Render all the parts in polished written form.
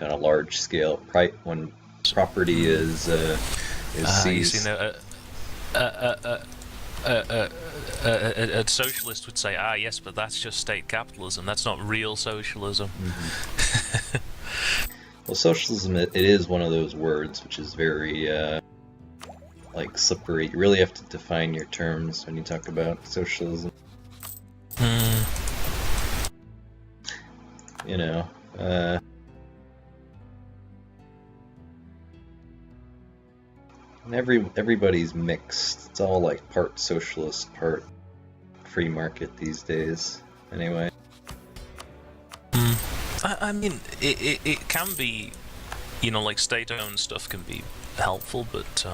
like on a large scale. When property is You seized. see, no, a socialist would say, yes, but that's just state capitalism. That's not real socialism. Well, socialism, it is one of those words which is very like slippery. You really have to define your terms when you talk about socialism. You know, and everybody's mixed. It's all like part socialist, part free market these days. Anyway. I mean, it can be, like state-owned stuff can be helpful, but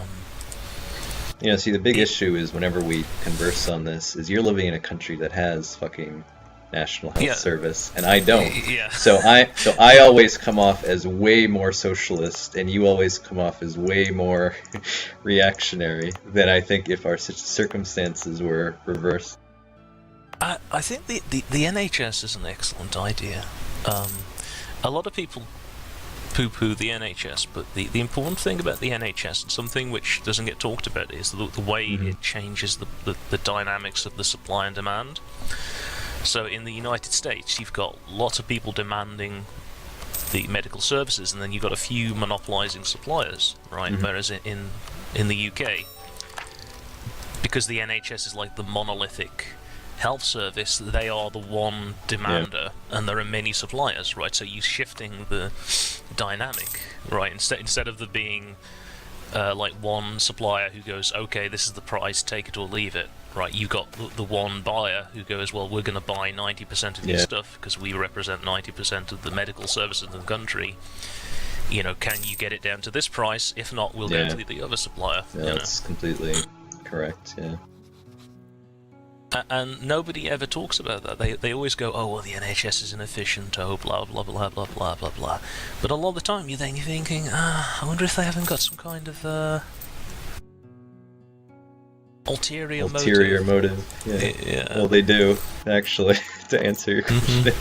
See, the big issue is whenever we converse on this, is you're living in a country that has fucking National Health Service, and I don't. Yeah. So I always come off as way more socialist, and you always come off as way more reactionary than I think if our circumstances were reversed. I think the NHS is an excellent idea. A lot of people poo-poo the NHS, but the important thing about the NHS, and something which doesn't get talked about, is the way it changes the dynamics of the supply and demand. So in the United States, you've got lots of people demanding the medical services, and then you've got a few monopolizing suppliers, right? Whereas in the UK, because the NHS is like the monolithic health service, they are the one demander, and there are many suppliers, right? So you're shifting the dynamic, right? Instead of there being like one supplier who goes, okay, this is the price, take it or leave it, right? You got the one buyer who goes, well, we're going to buy 90% of your stuff because we represent 90% of the medical services in the country. Can you get it down to this price? If not, we'll go to the other supplier. Yeah, that's completely correct. Yeah. And nobody ever talks about that. They always go, oh, well, the NHS is inefficient, oh, blah, blah, blah, blah, blah, blah, blah. But a lot of the time you're thinking, I wonder if they haven't got some kind of ulterior motive. Yeah. Well, they do, actually, to answer your question.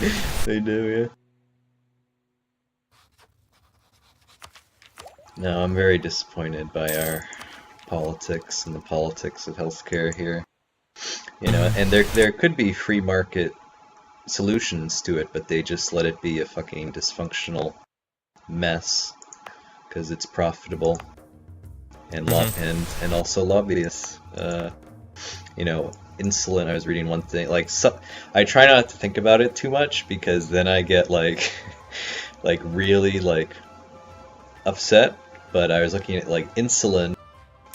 They do, yeah. No, I'm very disappointed by our politics and the politics of healthcare here. And there could be free market solutions to it, but they just let it be a fucking dysfunctional mess because it's profitable and and also lobbyists. Insulin. I was reading one thing I try not to think about it too much because then I get like really upset. But I was looking at insulin.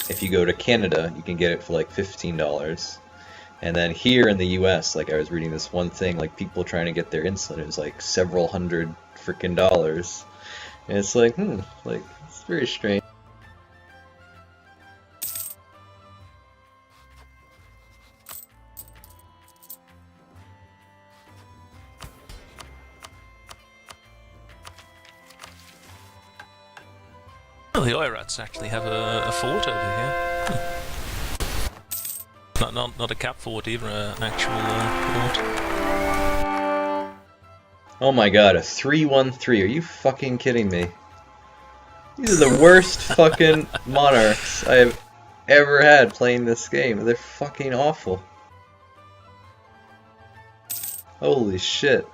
If you go to Canada, you can get it for $15. And then here in the US, I was reading this one thing, people trying to get their insulin, it was several hundred freaking dollars. And it's it's very strange. Well, the IRATs actually have a fort over here. Not a cap fort, either, an actual fort. Oh my god, a 313. Are you fucking kidding me? These are the worst fucking monarchs I have ever had playing this game. They're fucking awful. Holy shit.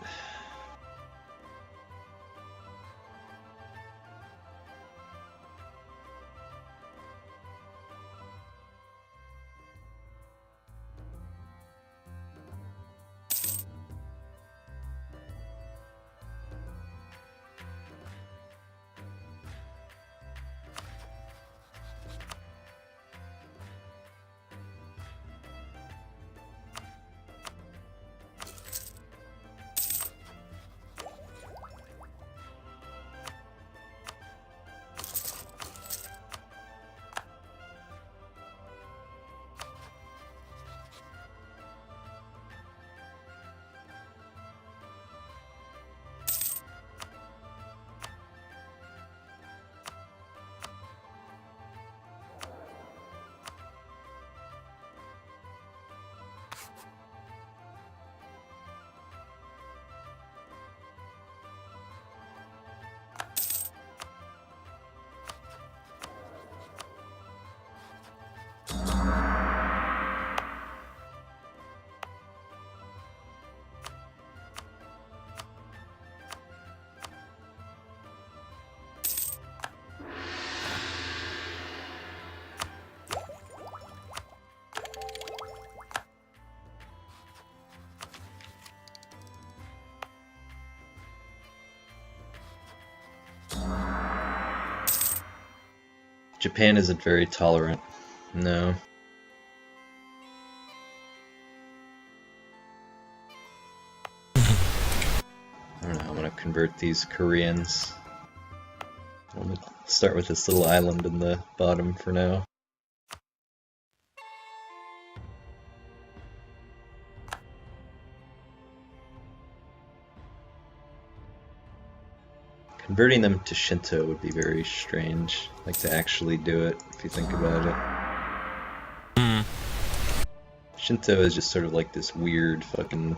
Japan isn't very tolerant. No. I don't know, I'm gonna convert these Koreans. I'll start with this little island in the bottom for now. Converting them to Shinto would be very strange, like to actually do it, if you think about it. Mm. Shinto is just sort of like this weird fucking...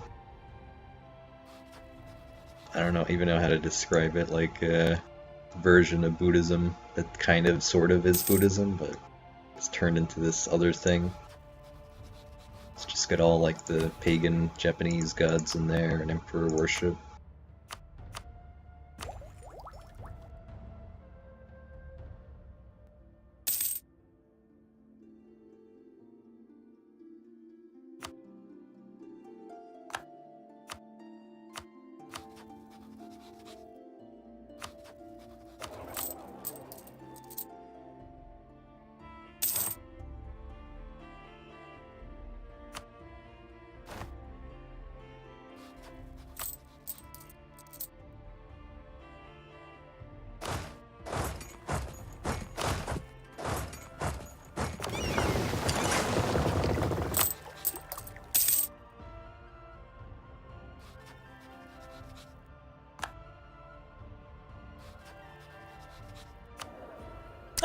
I don't know, even know how to describe it, like a version of Buddhism that kind of, sort of is Buddhism, but it's turned into this other thing. It's just got all like the pagan Japanese gods in there and emperor worship.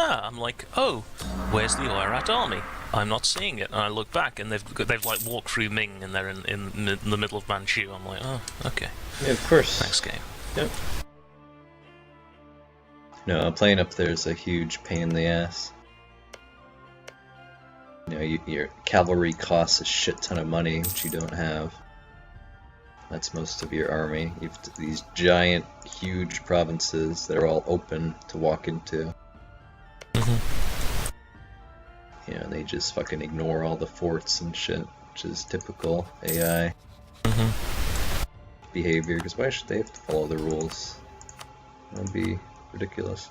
I'm like, oh, where's the Oirat army? I'm not seeing it, and I look back, and they've like walked through Ming, and they're in the middle of Manchu. I'm like, oh, okay. Yeah, of course. Next game. Yep. No, playing up there is a huge pain in the ass. You know, your cavalry costs a shit ton of money, which you don't have. That's most of your army. You've these giant, huge provinces that are all open to walk into. You know, they just fucking ignore all the forts and shit, which is typical AI behavior, because why should they have to follow the rules? That would be ridiculous.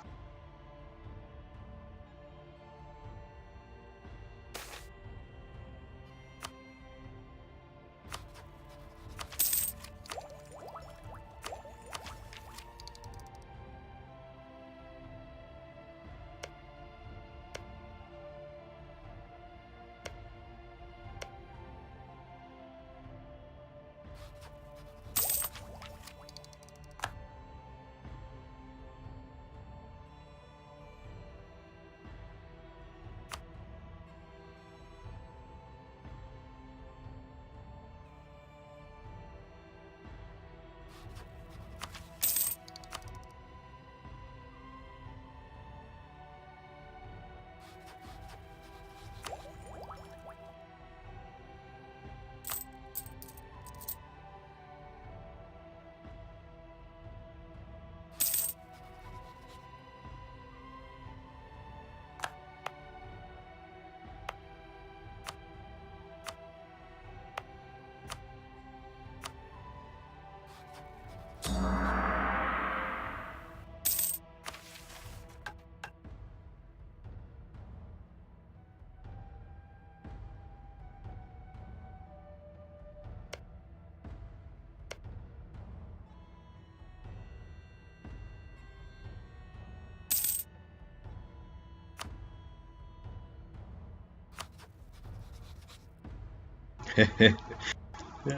Yeah,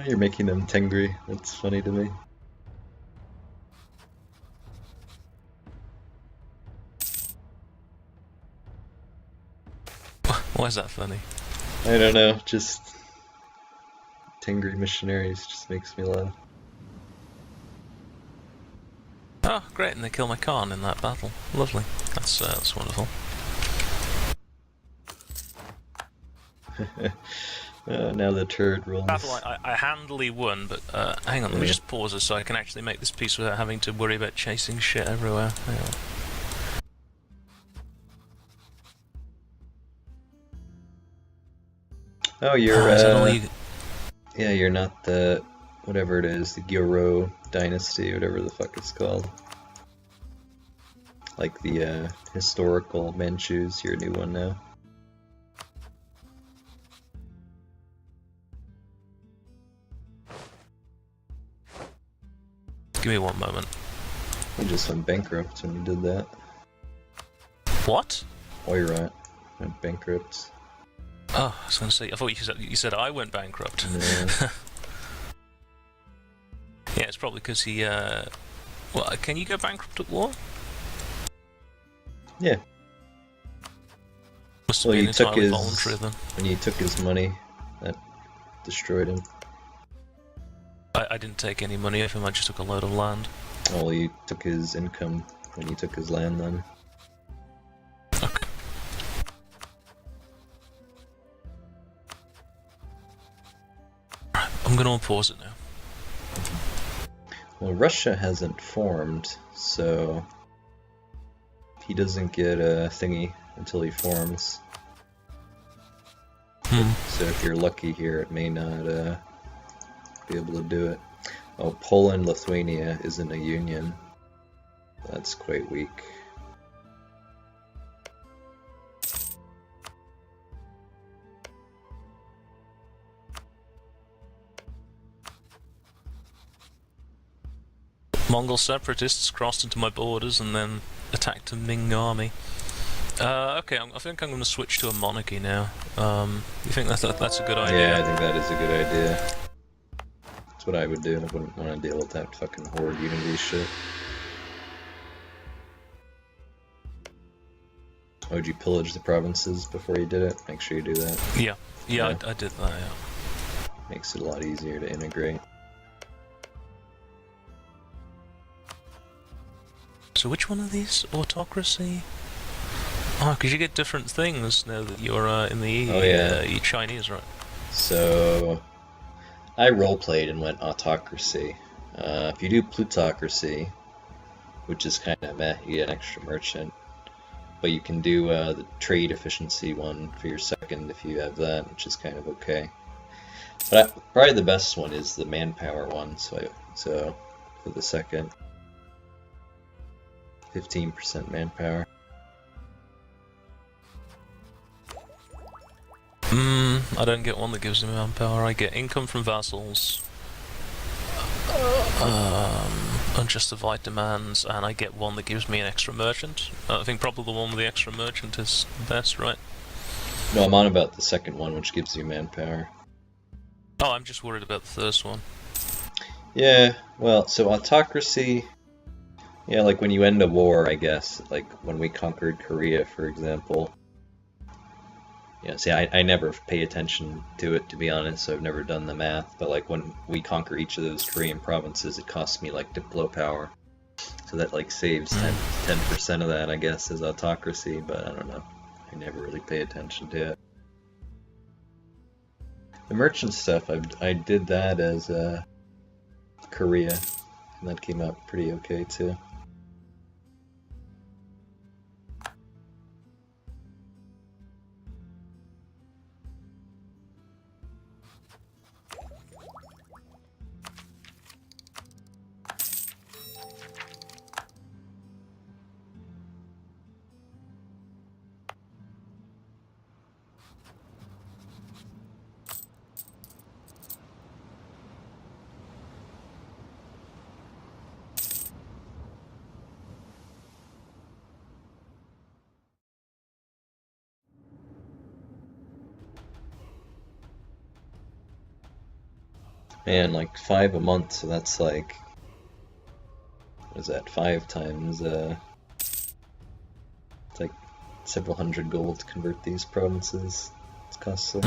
you're making them Tengri. That's funny to me. Why is that funny? I don't know, just Tengri missionaries just makes me laugh. Oh, great, and they kill my Khan in that battle. Lovely. That's wonderful. Now the turret rules. Battle I handily won, but hang on, let me just pause this so I can actually make this piece without having to worry about chasing shit everywhere. Hang on. Oh, you're you... yeah, you're not the whatever it is, the Gyoro dynasty, whatever the fuck it's called. like the historical Manchus. You're a new one now. Give me one moment. You just went bankrupt when you did that. What? Oirat went bankrupt. Oh, I was going to say. I thought you said I went bankrupt. Yeah. Yeah, it's probably because he. Well, can you go bankrupt at war? Yeah. Must have been entirely voluntary then. When you took his money, that destroyed him. I didn't take any money off him. I just took a load of land. Well, you took his income when you took his land then. Okay. I'm going to unpause it now. Well, Russia hasn't formed, so he doesn't get a thingy until he forms. So if you're lucky here, it may not be able to do it. Oh, Poland, Lithuania isn't a union. That's quite weak. Mongol separatists crossed into my borders and then attacked a Ming army. Okay, I think I'm going to switch to a monarchy now. You think that's a good idea? Yeah, I think that is a good idea. That's what I would do. I wouldn't want to deal with that fucking horde unity shit. Oh, would you pillage the provinces before you did it? Make sure you do that. Yeah. I did that, yeah. Makes it a lot easier to integrate. So which one of these? Autocracy? Oh, because you get different things now that you're in the EU. Oh, yeah. You're Chinese, right? So, I roleplayed and went autocracy. If you do plutocracy, which is kind of meh, you get an extra merchant. But you can do the trade efficiency one for your second if you have that, which is kind of okay. But probably the best one is the manpower one, so for the second, 15% manpower. I don't get one that gives me manpower. I get income from vassals, unjustified demands, and I get one that gives me an extra merchant. I think probably the one with the extra merchant is the best, right? No, I'm on about the second one, which gives you manpower. Oh, I'm just worried about the first one. Yeah, well, so autocracy, yeah, like when you end a war, I guess, like when we conquered Korea, for example. Yeah, see, I never pay attention to it, to be honest, so I've never done the math, but like when we conquer each of those Korean provinces, it costs me like diplo power. So that like saves 10% of that, I guess, as autocracy, but I don't know. I never really pay attention to it. The merchant stuff, I did that as Korea, and that came out pretty okay too. Man, like 5 a month, so that's like, what is that, 5 times, it's like several hundred gold to convert these provinces. It's costly.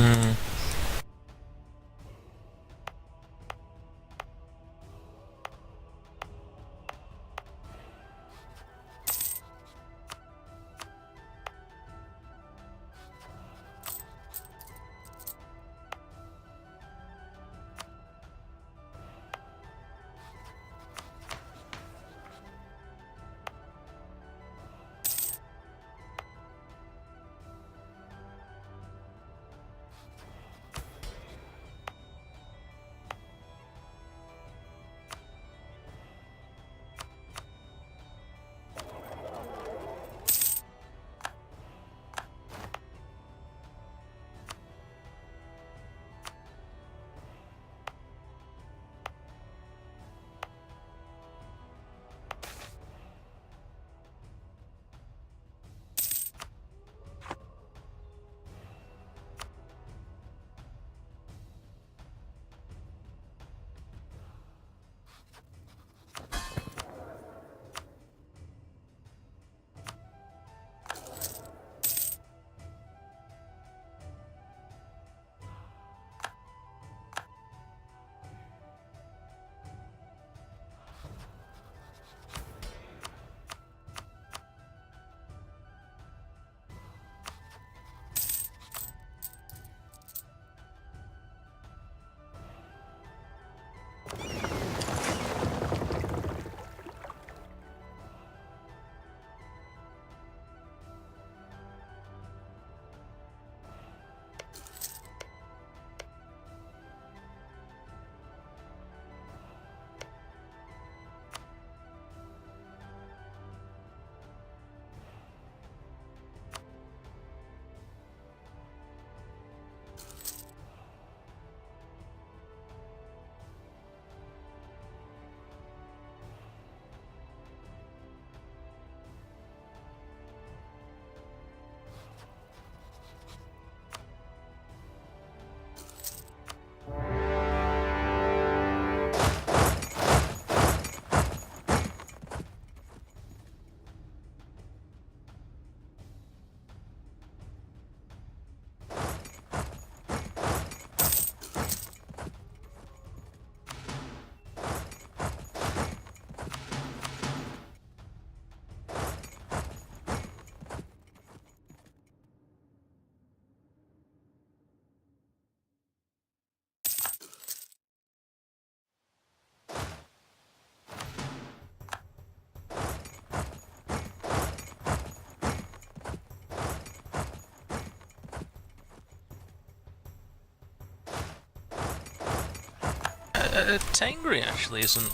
Tengri actually isn't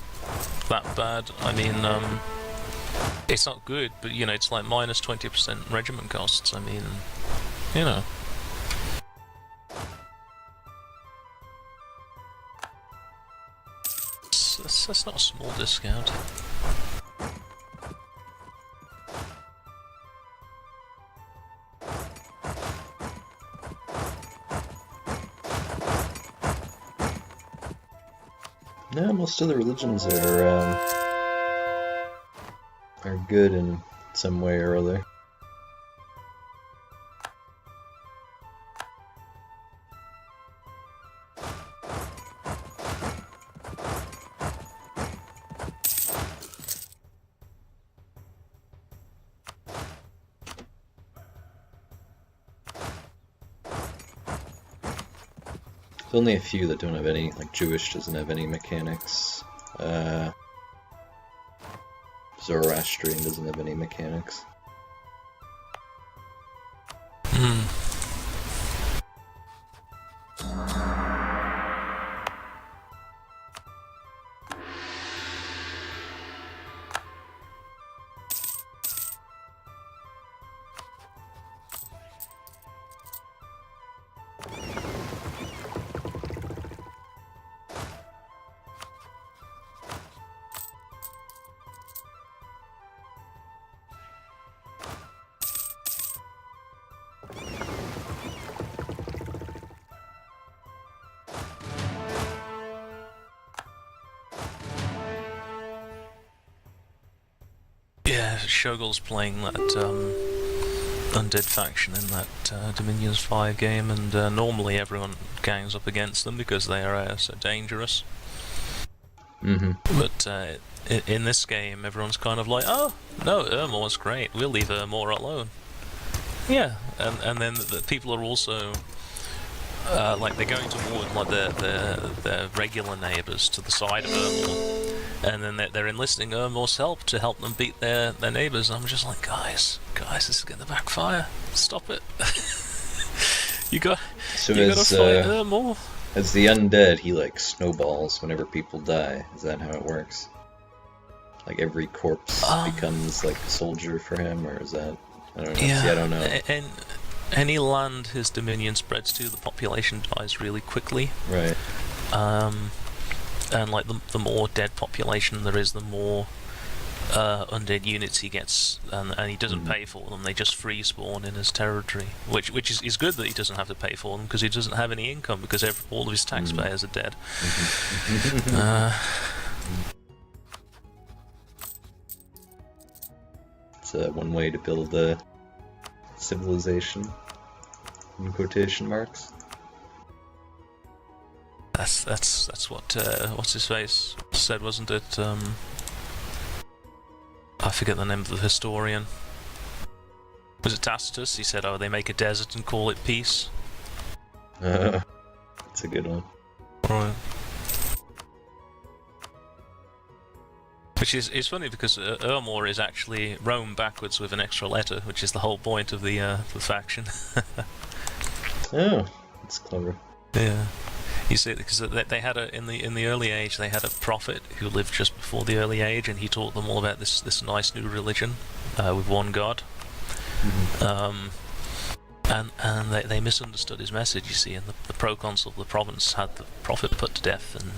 that bad. I mean, it's not good, but you know, it's like minus 20% regiment costs. I mean, you know. That's not a small discount. No, most of the religions are good in some way or other. There's only a few that don't have any, like Jewish doesn't have any mechanics. Zoroastrian doesn't have any mechanics. Yeah, Shogal's playing that undead faction in that Dominions 5 game, and normally everyone gangs up against them because they are so dangerous. But in this game, everyone's kind of like, oh, no, Ermor's great, we'll leave Ermor alone. Yeah, and then the people are also like they're going toward like their regular neighbours to the side of Ermor, and then they're enlisting Ermor's help to help them beat their neighbours. And I'm just like, guys, this is going to backfire. Stop it. you gotta fight Ermor. As the undead, he like snowballs whenever people die. Is that how it works? Like every corpse becomes like a soldier for him, or is that? I don't know. Yeah, see, I don't know. And any land his dominion spreads to, the population dies really quickly. Right. And like the more dead population there is, the more undead units he gets, and he doesn't pay for them. They just free spawn in his territory, which is good that he doesn't have to pay for them because he doesn't have any income because all of his taxpayers are dead. It's one way to build a civilization, in quotation marks. That's what what's his face said, wasn't it? I forget the name of the historian. Was it Tacitus? He said, "Oh, they make a desert and call it peace." That's a good one. Right. Which is funny because Ermor is actually Rome backwards with an extra letter, which is the whole point of the faction. Oh, that's clever. Yeah. You see, because they had in the early age, they had a prophet who lived just before the early age, and he taught them all about this nice new religion with one god. And they misunderstood his message. You see, and the proconsul of the province had the prophet put to death, and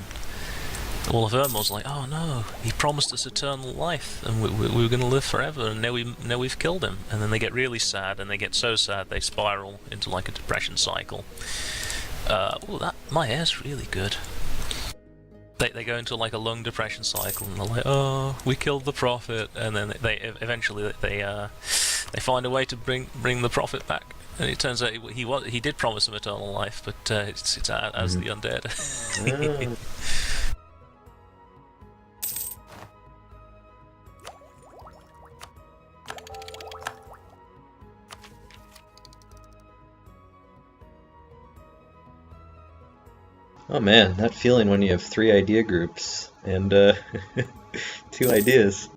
all of Ermor's like, oh no, he promised us eternal life, and we were going to live forever, and now we've killed him. And then they get really sad, and they get so sad they spiral into like a depression cycle. My hair's really good. They go into like a lung depression cycle, and they're like, oh, we killed the prophet, and then they eventually find a way to bring the prophet back, and it turns out he did promise him eternal life, but it's as the undead. Oh man, that feeling when you have 3 idea groups and 2 ideas.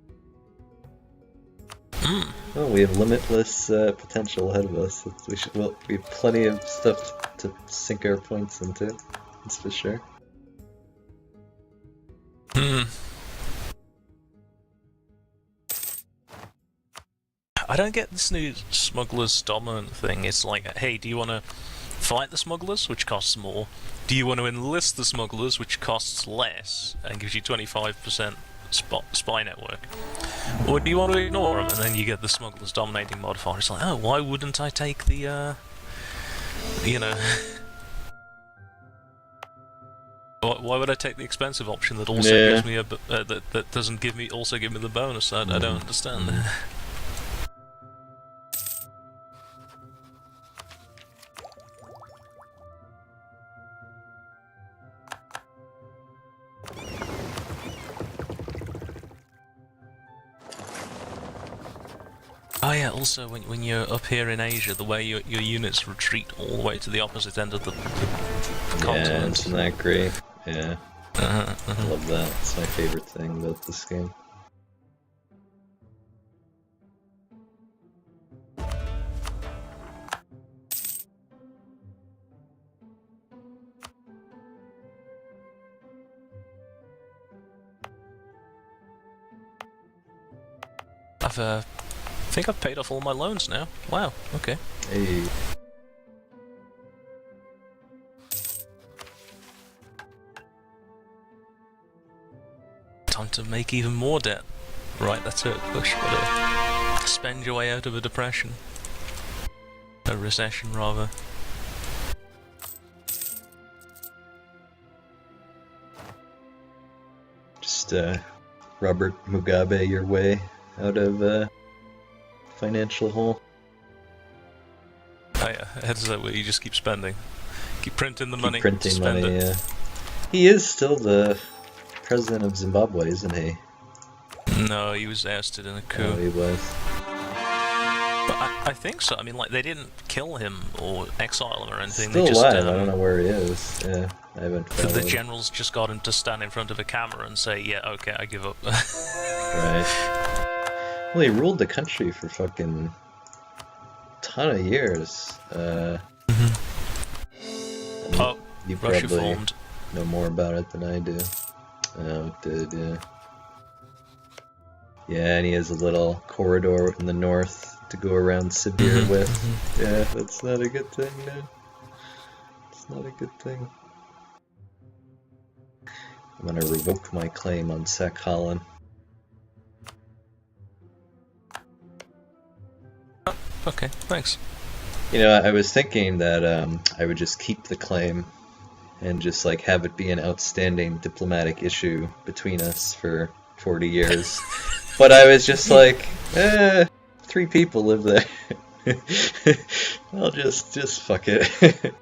Oh, we have limitless potential ahead of us. We have plenty of stuff to sink our points into. That's for sure. Hmm. I don't get this new smugglers dominant thing. It's like, hey, do you want to fight the smugglers, which costs more? Do you want to enlist the smugglers, which costs less and gives you 25% spy network? Or do you want to ignore them and then you get the smugglers dominating modifier? It's like, oh, why wouldn't I take the, you know... Why would I take the expensive option that also gives me a that doesn't give me the bonus? I don't understand. Oh yeah, also when you're up here in Asia, the way your units retreat all the way to the opposite end of the continent. Yeah, isn't that great? Yeah. I love that. It's my favorite thing about this game. I think I've paid off all my loans now. Wow, okay. Hey. Time to make even more debt. Right, that's it. Push. Gotta spend your way out of a depression. A recession, rather. Just Robert Mugabe your way out of financial hole. Oh yeah, heads that way. You just keep spending, keep printing the money, printing spend money. it. Yeah. He is still the president of Zimbabwe, isn't he? No, he was ousted in a coup. Oh, he was. But I think so. I mean, like, they didn't kill him or exile him or anything. Still they just, alive. I don't know where he is. Yeah, I haven't found the him. generals just got him to stand in front of a camera and say, yeah, okay, I give up. Right. Well, he ruled the country for fucking ton of years. Oh, you Russia probably formed. know more about it than I do. Oh, it did, yeah. Yeah, and he has a little corridor in the north to go around Sibir with. Yeah, that's not a good thing, no. It's not a good thing. I'm gonna revoke my claim on Sakhalin. Okay, thanks. You know, I was thinking that I would just keep the claim and just like have it be an outstanding diplomatic issue between us for 40 years. But I was just like, 3 people live there. I'll just fuck it.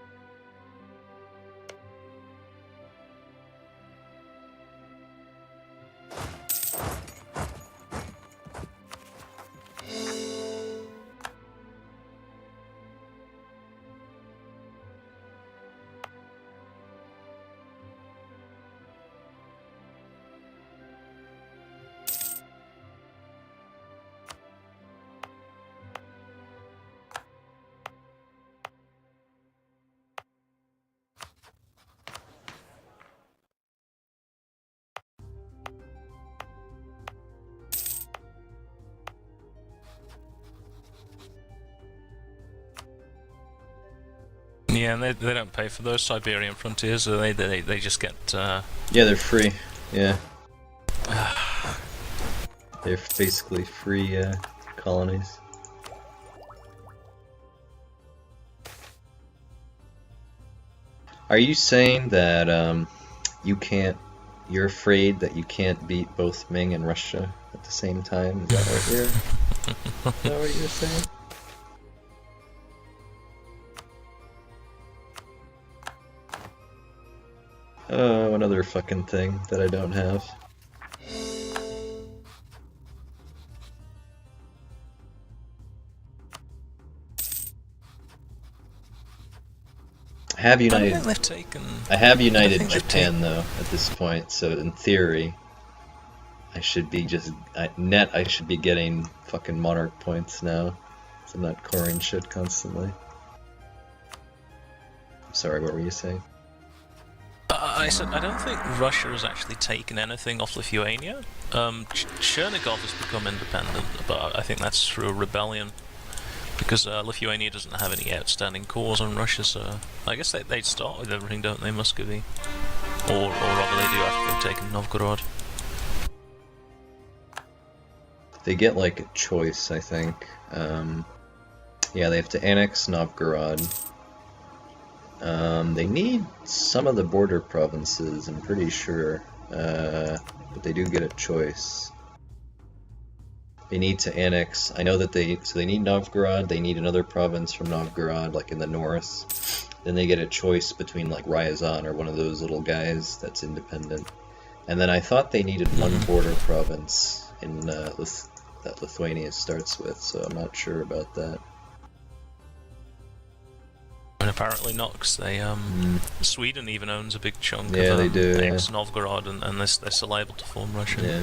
Yeah, and they don't pay for those Siberian frontiers, so they just get. Yeah, they're free. Yeah. They're basically free colonies. Are you saying that you're afraid that you can't beat both Ming and Russia at the same time? Is that what you're saying? Oh, another fucking thing that I don't have. I have United. I have United Japan though at this point, so in theory, I should be I should be getting fucking monarch points now, so I'm not coring shit constantly. Sorry, what were you saying? I said I don't think Russia has actually taken anything off Lithuania. Chernigov has become independent, but I think that's through a rebellion because Lithuania doesn't have any outstanding cores on Russia. So I guess they'd start with everything, don't they, Muscovy? Or rather, they do after they've taken Novgorod. They get like a choice, I think. Yeah, they have to annex Novgorod. They need some of the border provinces, I'm pretty sure, but they do get a choice. They need to annex. I know that they need Novgorod. They need another province from Novgorod, like in the north. Then they get a choice between like Ryazan or one of those little guys that's independent. And then I thought they needed one border province in that Lithuania starts with, so I'm not sure about that. And apparently not, because they Sweden even owns a big chunk Yeah, of they do, ex-Novgorod, and they're still able to form Russia. Yeah.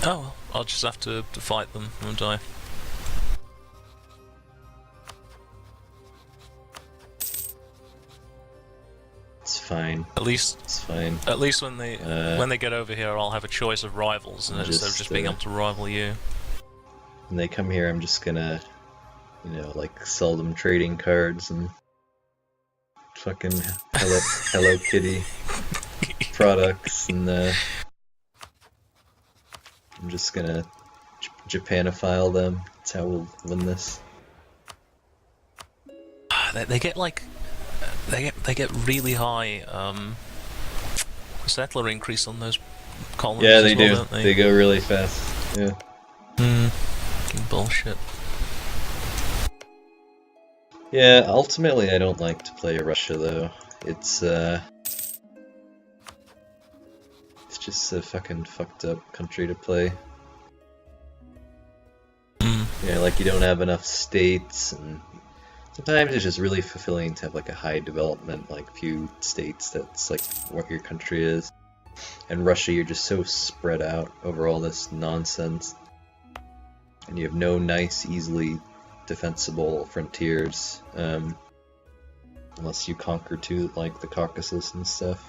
Oh well, I'll just have to fight them, won't I? It's fine. At least It's fine. At least when they get over here, I'll have a choice of rivals, and instead of just being able to rival you. When they come here, I'm just gonna, like sell them trading cards and fucking Hello Kitty products, and I'm just gonna Japanophile them. That's how we'll win this. They get like they get really high settler increase on those colonies. Yeah, they as well, do. Don't they? They go really fast. Yeah. Bullshit. Yeah, ultimately I don't like to play Russia though. It's just a fucking fucked up country to play. Yeah, like you don't have enough states, and sometimes it's just really fulfilling to have like a high development, like few states that's like what your country is. And Russia, you're just so spread out over all this nonsense. And you have no nice, easily defensible frontiers, unless you conquer like the Caucasus and stuff.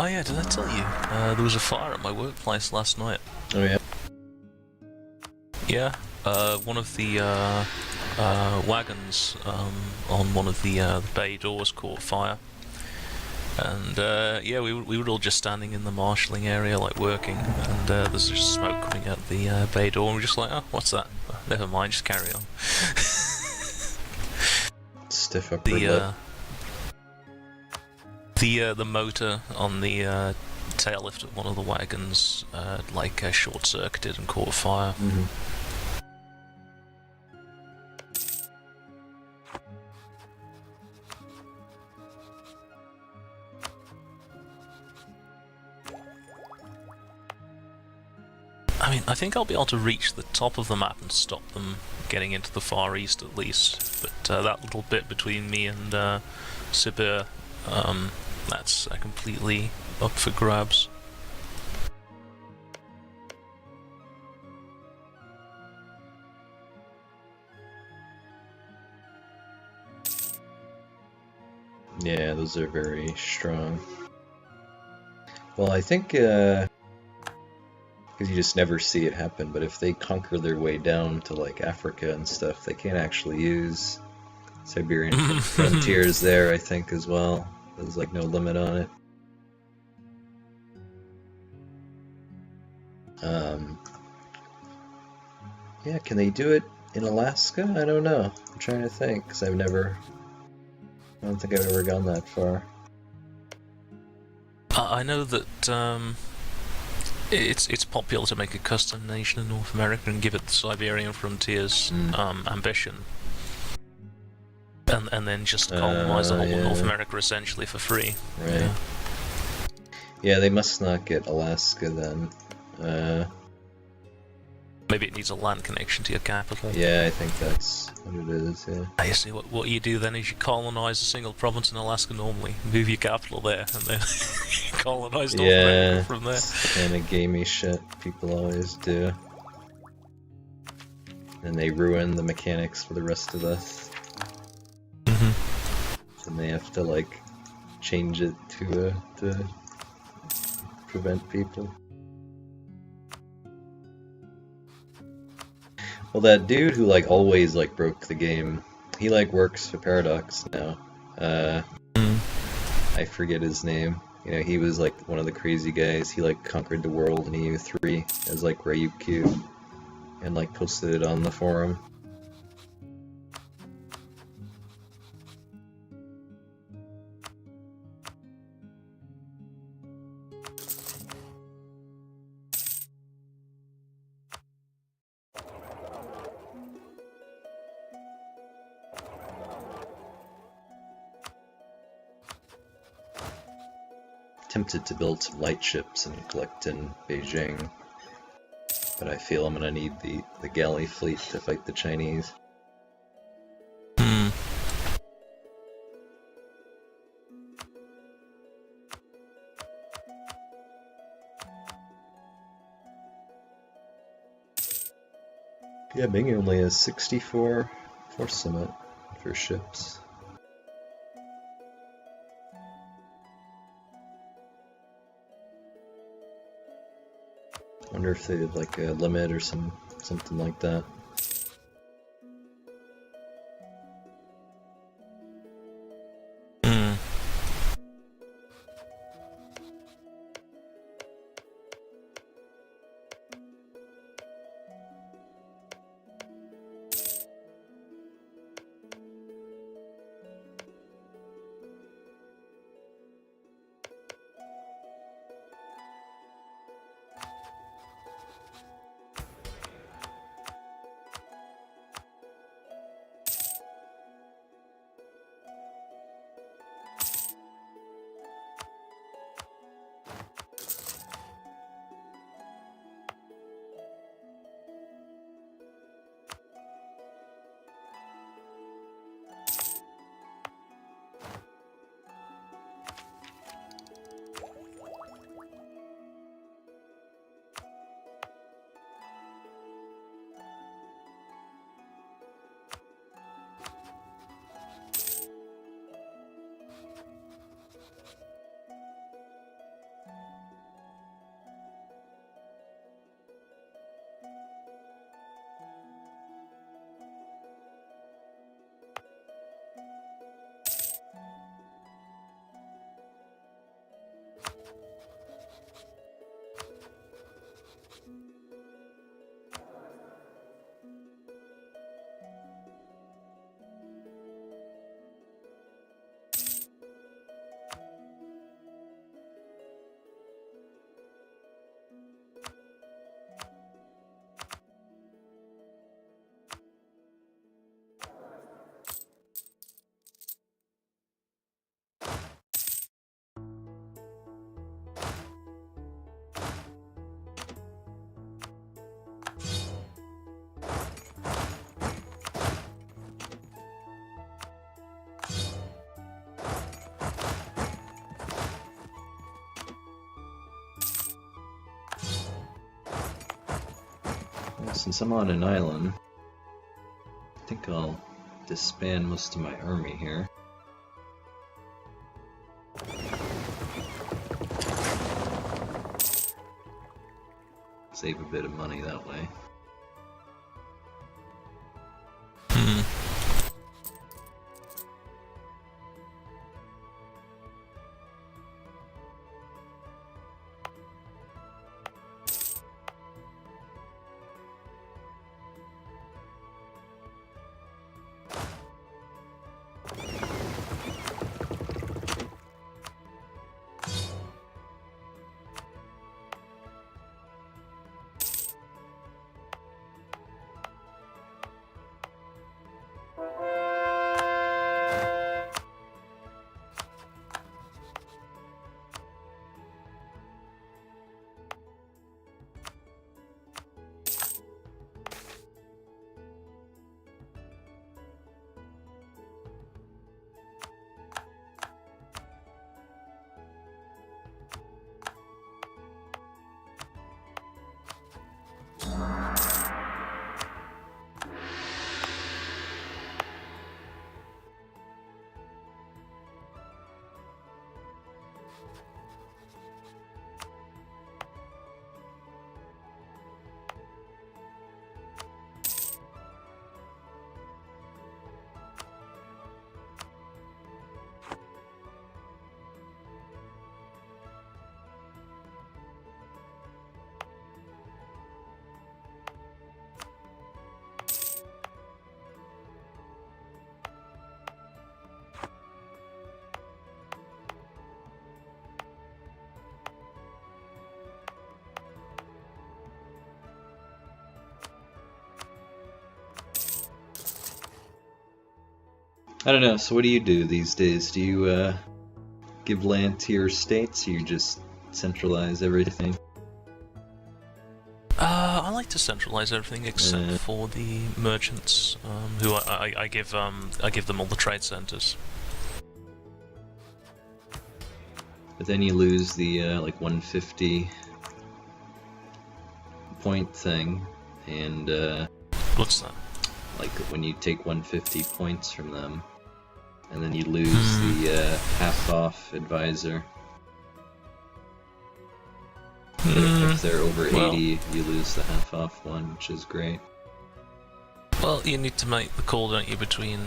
Oh yeah, did I tell you? There was a fire at my workplace last night. Oh yeah. Yeah, one of the wagons on one of the bay doors caught fire. And yeah, we were all just standing in the marshalling area, like working, and there's just smoke coming out the bay door, and we're just like, oh, what's that? Never mind, just carry on. Stiff upper lip. The motor on the tail lift of one of the wagons like short-circuited and caught fire. Mm-hmm. I mean, I think I'll be able to reach the top of the map and stop them getting into the Far East at least, but that little bit between me and Sibir, that's completely up for grabs. Yeah, those are very strong. Well, I think, because you just never see it happen, but if they conquer their way down to, like, Africa and stuff, they can actually use Siberian frontiers there, I think, as well. There's, like, no limit on it. Yeah, can they do it in Alaska? I don't know. I'm trying to think, because I don't think I've ever gone that far. I know that it's popular to make a custom nation in North America and give it the Siberian frontiers ambition, and then just colonize the whole of North America essentially for free. Right. Yeah, they must not get Alaska then. Maybe it needs a land connection to your capital. Yeah, I think that's what it is, yeah. I see. What you do then is you colonize a single province in Alaska normally, move your capital there, and then colonize North America from there. Kind of gamey shit people always do. And they ruin the mechanics for the rest of us. And they have to, like, change it to prevent people. Well, that dude who, like, always, like, broke the game, he, like, works for Paradox now. I forget his name. You know, he was, like, one of the crazy guys. He, like, conquered the world in EU3 as, like, Ryukyu, and, like, posted it on the forum. Tempted to build some light ships and collect in Beijing, but I feel I'm gonna need the galley fleet to fight the Chinese. Yeah, Bing only has 64 force limit for ships. Wonder if they did like a limit or something like that. since I'm on an island, I think I'll disband most of my army here. Save a bit of money that way. I don't know, so what do you do these days? Do you give land to your states, or you just centralize everything? I like to centralize everything except for the merchants, who I give them all the trade centers. But then you lose the like 150 point thing, and What's that? like when you take 150 points from them, and then you lose the half off advisor. If they're over 80, you lose the half off one, which is great. Well, you need to make the call, don't you, between...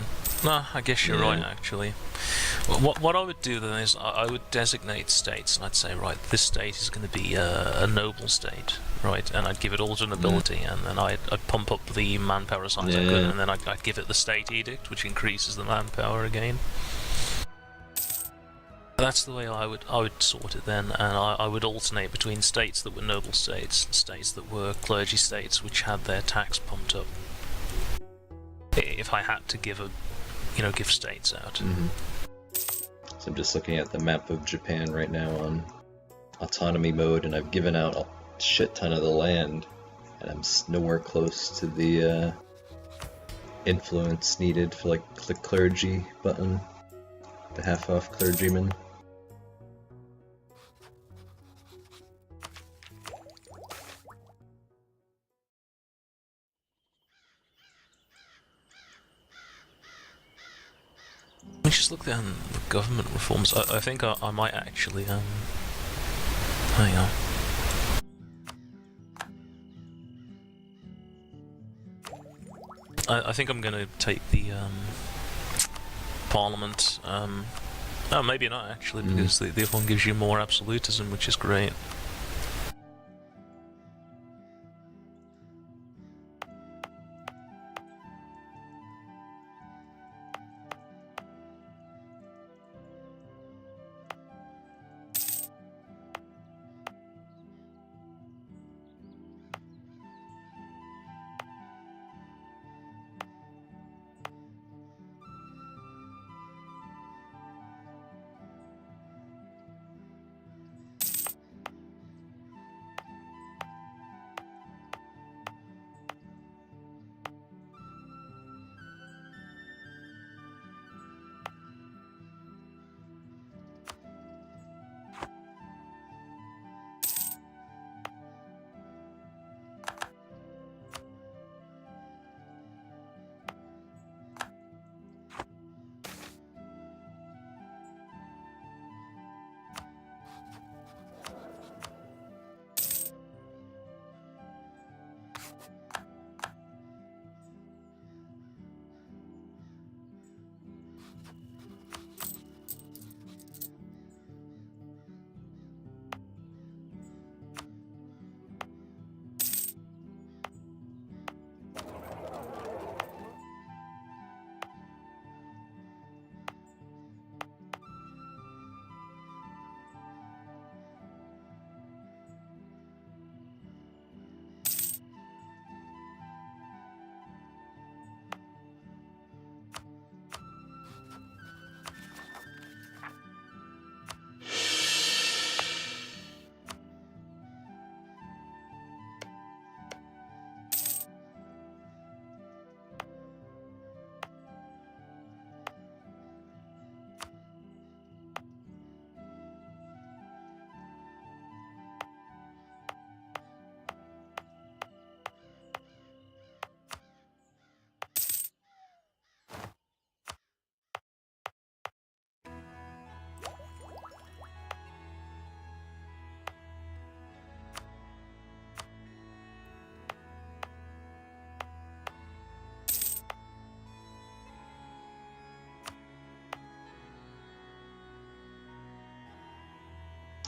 No, I guess you're right, actually. Well, what I would do then is I would designate states, and I'd say, right, this state is going to be a noble state, right, and I'd give it all to nobility, and then I'd pump up the manpower as high as I could, and then I'd give it the state edict, which increases the manpower again. That's the way I would sort it then, and I would alternate between states that were noble states and states that were clergy states, which had their tax pumped up. If I had to give states out. So I'm just looking at the map of Japan right now on autonomy mode, and I've given out a shit ton of the land, and I'm nowhere close to the influence needed for like the clergy button, the half off clergyman. We just look down the government reforms. I think I might actually hang on. I think I'm going to take the Parliament. No, maybe not actually, because the other one gives you more absolutism, which is great.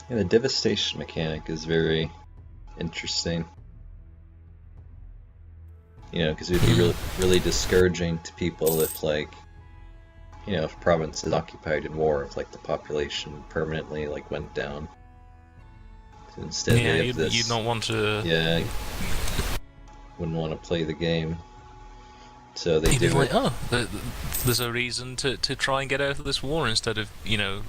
Yeah, the devastation mechanic is very interesting. You know, because it would be really discouraging to people if, like, you know, if a province is occupied in war, if like the population permanently like went down. So instead, Yeah, they have this. you'd not want to. Yeah, wouldn't want to play the game. So they You'd be do like, it. oh, there's a reason to try and get out of this war instead of, you know,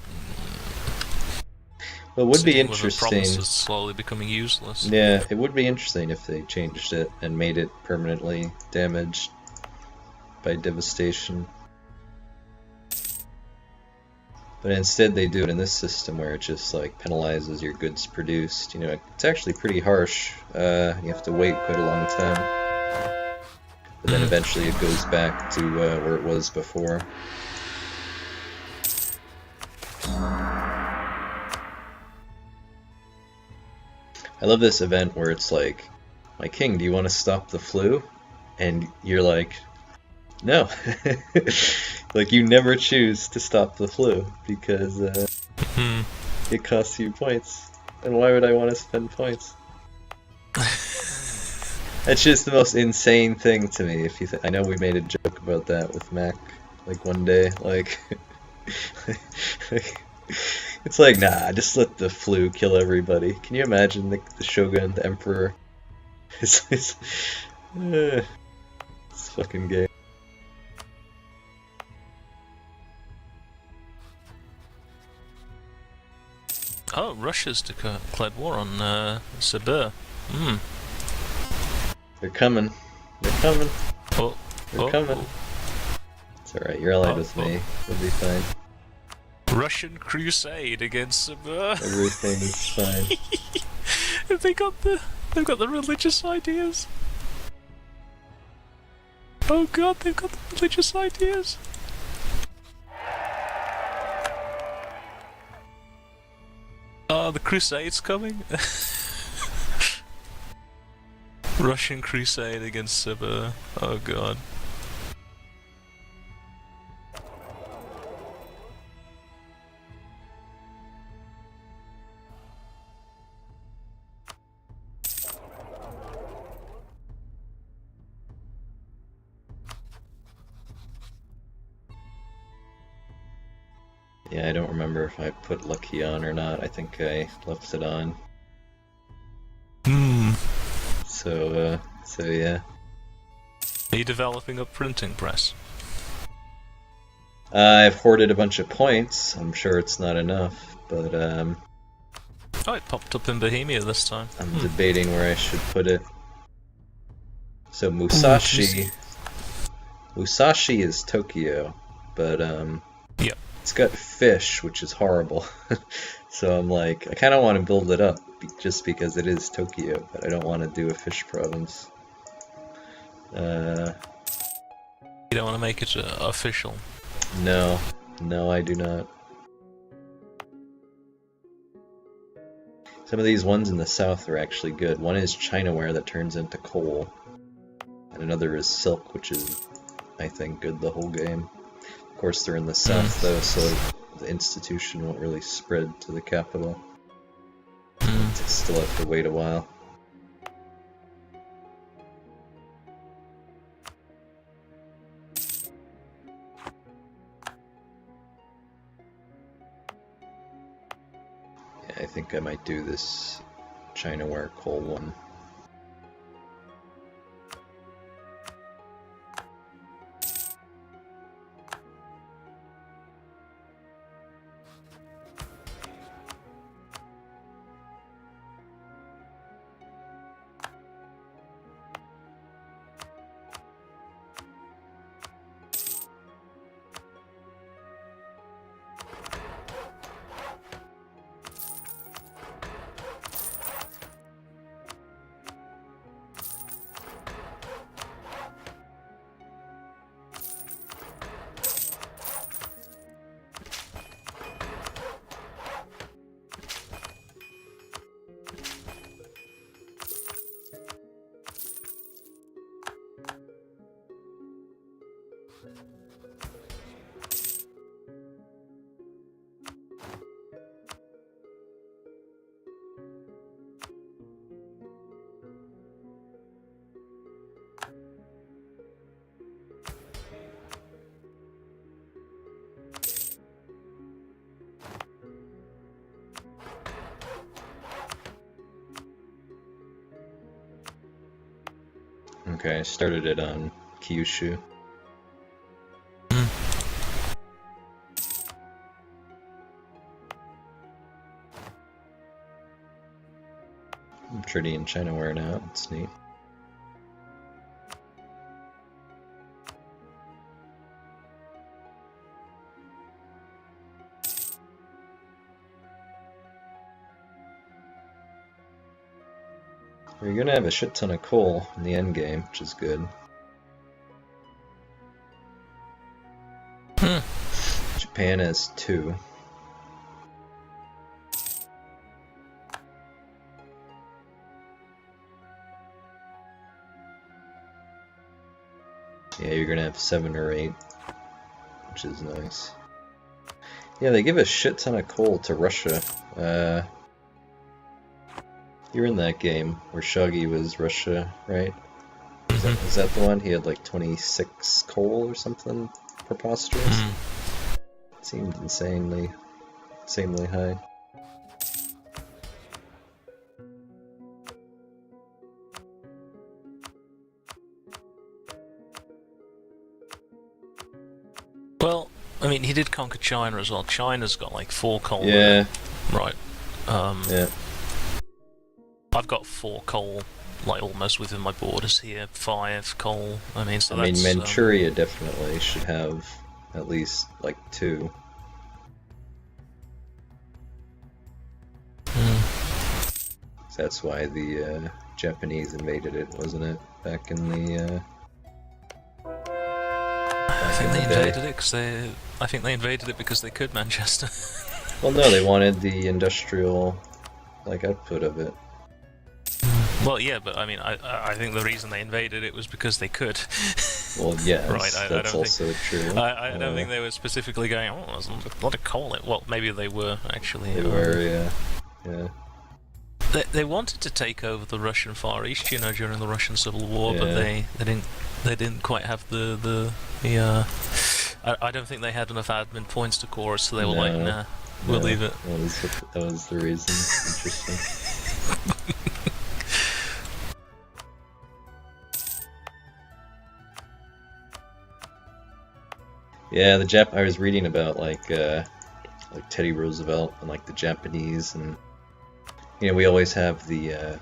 Well, it would be sitting with a province interesting. that's slowly becoming useless. Yeah, it would be interesting if they changed it and made it permanently damaged by devastation. But instead they do it in this system where it just like penalizes your goods produced. You know, it's actually pretty harsh. You have to wait quite a long time. But then eventually it goes back to where it was before. I love this event where it's like, my king, do you want to stop the flu? And you're like, no. Like, you never choose to stop the flu because it costs you points. And why would I want to spend points? That's just the most insane thing to me. If you, I know we made a joke about that with Mac, like one day, like, it's like, nah, just let the flu kill everybody. Can you imagine the Shogun, the Emperor? It's fucking gay. Oh, Russia's declared war on Siberia. They're coming. They're coming. Oh, They're coming. It's alright, you're allied with me. We'll be fine. Russian crusade against Siberia. Everything's fine. They've got the religious ideas. Oh god, they've got the religious ideas. Oh, the crusade's coming. Russian crusade against Siberia. Oh god. Yeah, I don't remember if I put Lucky on or not. I think I left it on. So yeah. Are you developing a printing press? I've hoarded a bunch of points. I'm sure it's not enough, but Oh, it popped up in Bohemia this time. I'm debating where I should put it. So Musashi is Tokyo, but Yep. it's got fish, which is horrible. So I'm like, I kind of want to build it up just because it is Tokyo, but I don't want to do a fish province. You don't want to make it official. No, I do not. Some of these ones in the south are actually good. One is Chinaware that turns into coal, and another is silk, which is, I think, good the whole game. Of course, they're in the south though, so the institution won't really spread to the capital. Still have to wait a while. Yeah, I think I might do this Chinaware coal one. Okay, I started it on Kyushu. I'm treaty in China wearing out. It's neat. You're gonna have a shit ton of coal in the end game, which is good. Japan has 2. Yeah, you're gonna have 7 or 8, which is nice. Yeah, they give a shit ton of coal to Russia. You're in that game where Shoggy was Russia, right? Is that the one? He had like 26 coal or something preposterous? It seemed insanely high. Well, I mean, he did conquer China as well. China's got like 4 coal. Yeah. Right. Yeah. I've got 4 coal, like almost within my borders here. 5 coal. I mean, so that's. Manchuria definitely should have at least like 2. That's why the Japanese invaded it, wasn't it? Back in the. I think they invaded it because they. I think they invaded it because they could, Manchester. Well, no, they wanted the industrial, like, output of it. Well, yeah, but I mean, I think the reason they invaded it was because they could. Well, yes, right, that's also true. I don't think they were specifically going, oh, there's a lot of coal. Well, maybe they were, actually. They were, yeah. Yeah. They wanted to take over the Russian Far East, you know, during the Russian Civil War, Yeah. but they didn't quite have the I don't think they had enough admin points to core us, so they were like, nah, we'll leave it. That was the reason. Interesting. Yeah, I was reading about like Teddy Roosevelt and like the Japanese, and you know, we always have the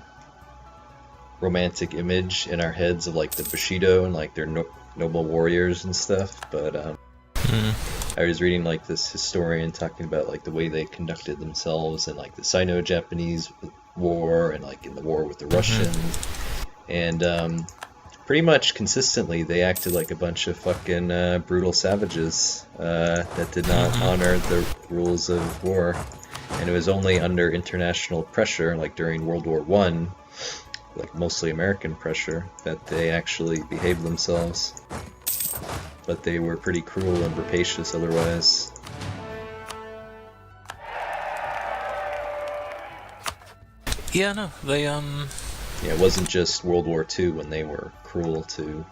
romantic image in our heads of like the Bushido and like their noble warriors and stuff, but I was reading like this historian talking about like the way they conducted themselves in like the Sino-Japanese war and like in the war with the Russians, and pretty much consistently they acted like a bunch of fucking brutal savages that did not honor the rules of war, and it was only under international pressure, like during World War I, like mostly American pressure, that they actually behaved themselves. But they were pretty cruel and rapacious otherwise. Yeah, no, they Yeah, it wasn't just World War II when they were cruel to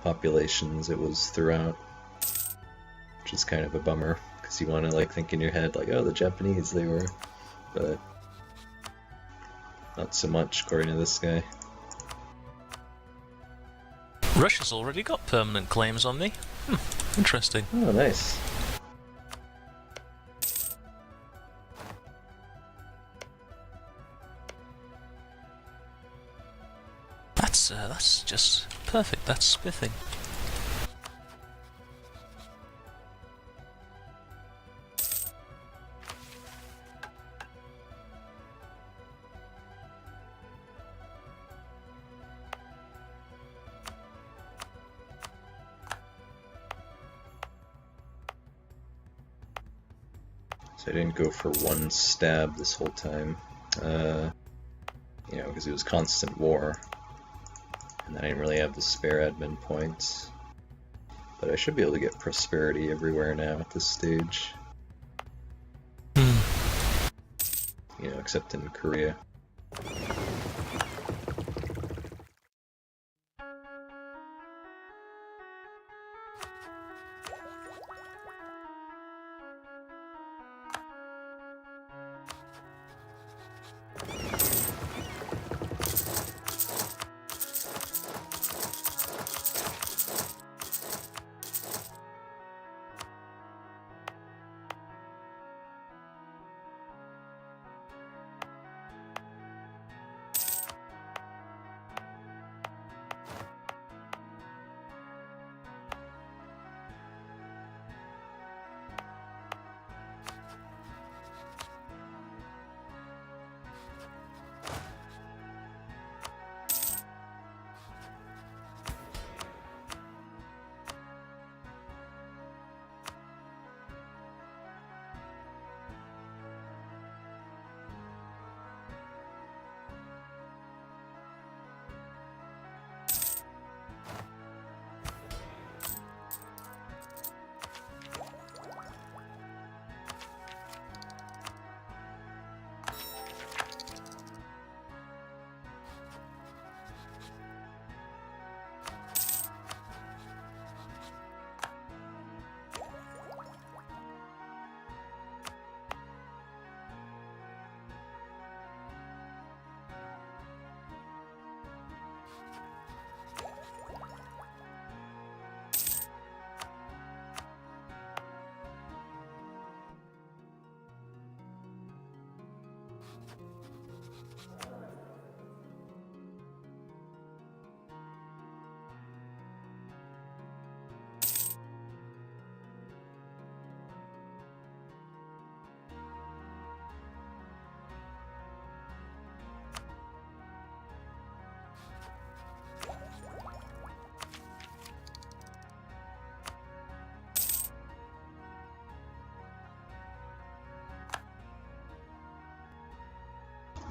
populations, it was throughout. Which is kind of a bummer, because you want to like think in your head like, oh, the Japanese, they were, but not so much according to this guy. Russia's already got permanent claims on me. Interesting. Oh, nice. That's just perfect. That's spiffing. So I didn't go for one stab this whole time, you know, because it was constant war, and I didn't really have the spare admin points. But I should be able to get prosperity everywhere now at this stage. You know, except in Korea.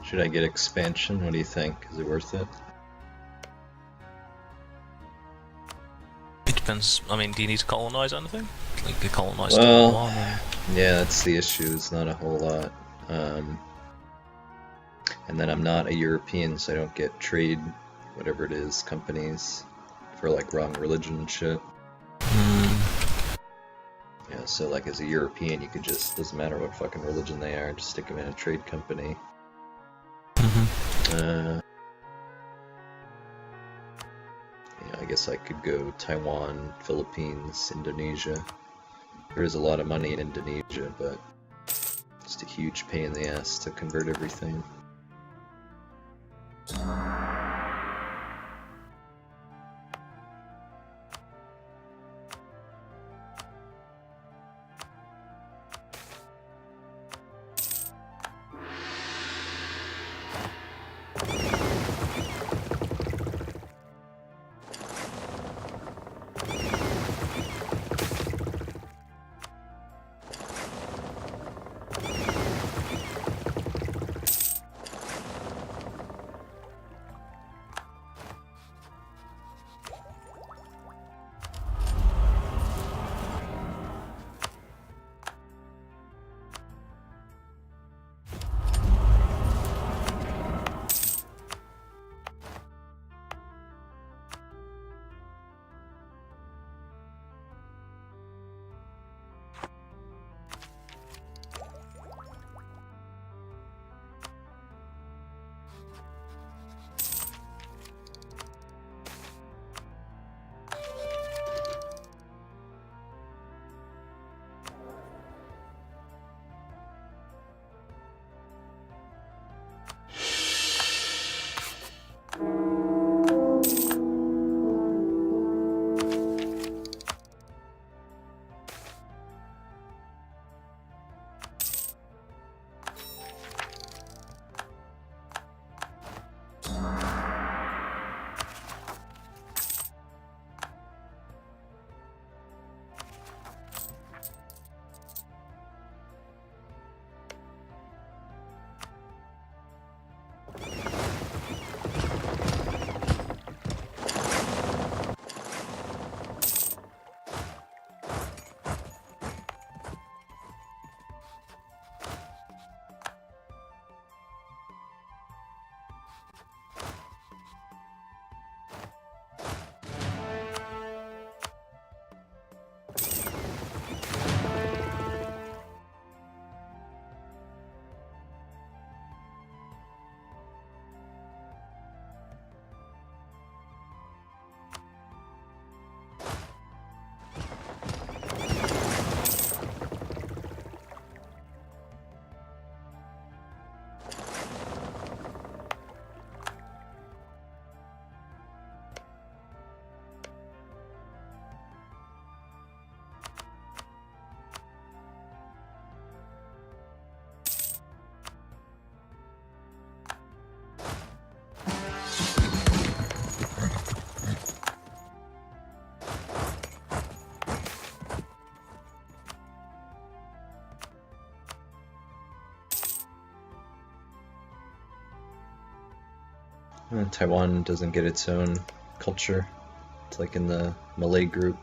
Should I get expansion? What do you think? Is it worth it? It depends. I mean, do you need to colonize anything? Like, you colonize Well, Taiwan and... yeah, that's the issue. It's not a whole lot. And then I'm not a European, so I don't get trade, whatever it is, companies for like wrong religion and shit. Yeah, so like as a European, you could just, doesn't matter what fucking religion they are, just stick them in a trade company. Yeah, I guess I could go Taiwan, Philippines, Indonesia. There is a lot of money in Indonesia, but it's a huge pain in the ass to convert everything. Taiwan doesn't get its own culture. It's like in the Malay group.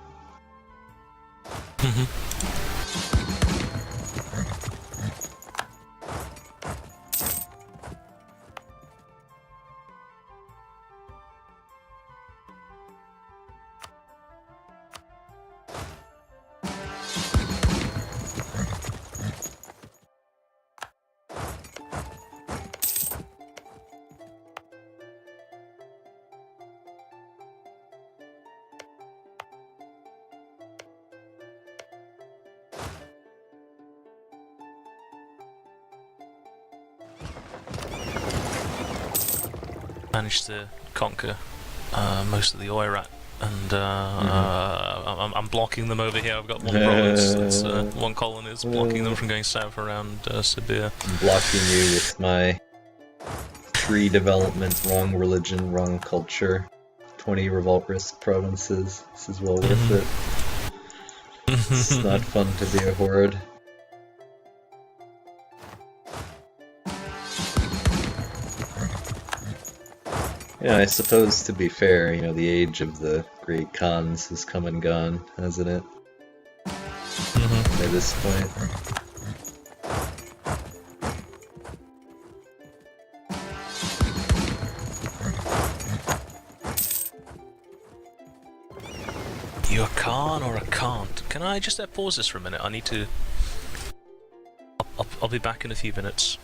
managed to conquer most of the Oirat, and I'm blocking them over here. I've got one province, that's, one colonist blocking them from going south around Sibir. I'm blocking you with my tree development, wrong religion, wrong culture, 20 revolt risk provinces. This is well worth it. It's not fun to be a horde. Yeah, I suppose to be fair, you know, the age of the great Khans has come and gone, hasn't it? By this point. You a Khan or a can't? Can I just pause this for a minute? I need to... I'll be back in a few minutes.